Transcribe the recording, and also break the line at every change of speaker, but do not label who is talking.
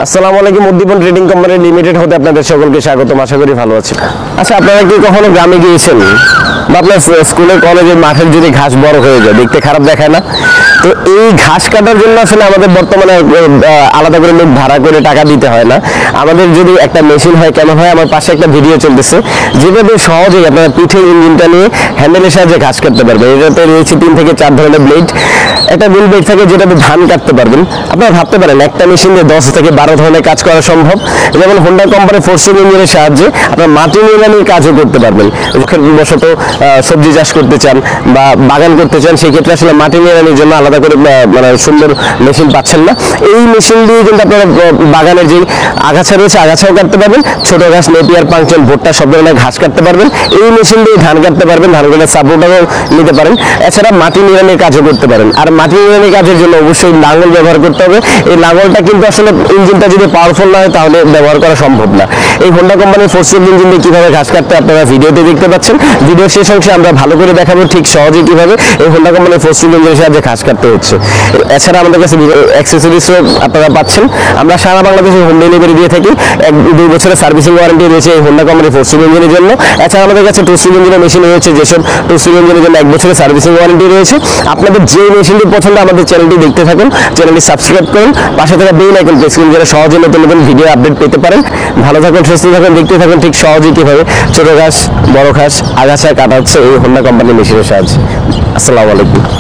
আসসালামু আলাইকুম। উদ্দীপন trading company limited হতে আপনাদের সকলকে স্বাগতম। আশা করি ভালো আছেন। আচ্ছা, আপনারা কি কখনো গ্রামে গিয়েছেন বা আপনার স্কুলে কলেজের মাঠের যদি ঘাস বড় হয়ে যায়, দেখতে খারাপ দেখায় না? তো এই ঘাস কাটার জন্য আসলে আমাদের বর্তমানে আলাদা করে লোক ভাড়া করে টাকা দিতে হয় না। আমাদের যদি একটা মেশিন হয়, কেমন হয়, আমার পাশে একটা ভিডিও চলতেছে যেভাবে সহজেই আপনারা পিঠে ইঞ্জিনটা নিয়ে হ্যান্ডেলের সাহায্যে ঘাস কাটতে পারবেন। এটাতে রয়েছে 3 থেকে 4 ধরনের ব্লেড। একটা হুইল ব্লেড থাকে যেটাতে ধান কাটতে পারবেন। আপনারা ভাবতে পারেন একটা মেশিন দিয়ে 10 থেকে 12 ধরনের কাজ করা সম্ভব। যেমন হোন্ডা কোম্পানির 4C ইঞ্জিনের সাহায্যে আপনারা মাটি নিড়ানির কাজও করতে পারবেন। বশত সবজি চাষ করতে চান বা বাগান করতে চান, সেই ক্ষেত্রে আসলে মাটি নিড়ানির জন্য আলাদা করে মানে সুন্দর মেশিন পাচ্ছেন না। এই মেশিন দিয়ে কিন্তু আপনারা বাগানের যে আগাছা রয়েছে, আগাছাও কাটতে পারবেন। ছোট ঘাস, নেপিয়ার, পাংচন, ভুট্টা সব ধরনের ঘাস কাটতে পারবেন। এই মেশিন দিয়ে ধান কাটতে পারবেন, ধান কাটার সাপোর্টারও নিতে পারেন। এছাড়া মাটি নিড়ানির কাজও করতে পারেন। আর মাটি নিড়ানির কাজের জন্য অবশ্যই লাঙল ব্যবহার করতে হবে। এই লাঙলটা কিন্তু আসলে ইঞ্জিনটা যদি পাওয়ারফুল না হয় তাহলে ব্যবহার করা সম্ভব না। এই হোন্ডা কোম্পানির 4C ইঞ্জিন দিয়ে কিভাবে ঘাস কাটতে আপনারা ভিডিওতে দেখতে পাচ্ছেন। ভিডিওর শেষ অংশে আমরা ভালো করে দেখাবো ঠিক সহজে কিভাবে এই হোন্ডা কোম্পানির 4C ইঞ্জিনের সাহায্যে ঘাস কাটতে হচ্ছে। এছাড়া আমাদের কাছে অ্যাক্সেসরিজও আপনারা পাচ্ছেন। আমরা সারা বাংলাদেশে হোম ডেলিভারি দিয়ে থাকি। 1-2 বছরের সার্ভিসিং ওয়ারেন্টি রয়েছে এই হোন্ডা কোম্পানির 4C ইঞ্জিনের জন্য। এছাড়া আমাদের কাছে 2C ইঞ্জিনের মেশিন রয়েছে, যেসব 2C ইঞ্জিনের জন্য 1 বছরের সার্ভিসিং ওয়ারেন্টি রয়েছে। আপনাদের যে মেশিনটি পছন্দ আমাদের চ্যানেলটি দেখতে থাকুন, চ্যানেলটি সাবস্ক্রাইব করুন, পাশে থাকা বেল আইকন প্রেস করুন যেন সহজে নতুন নতুন ভিডিও আপডেট পেতে পারেন। ভালো থাকুন, সুস্থ থাকুন, দেখতে থাকুন ঠিক সহজেই কিভাবে ছোট ঘাস, বড় ঘাস, আগাছা কাটা হচ্ছে এই হোন্ডা কোম্পানির মেশিনের সাহায্যে। আসসালামু আলাইকুম।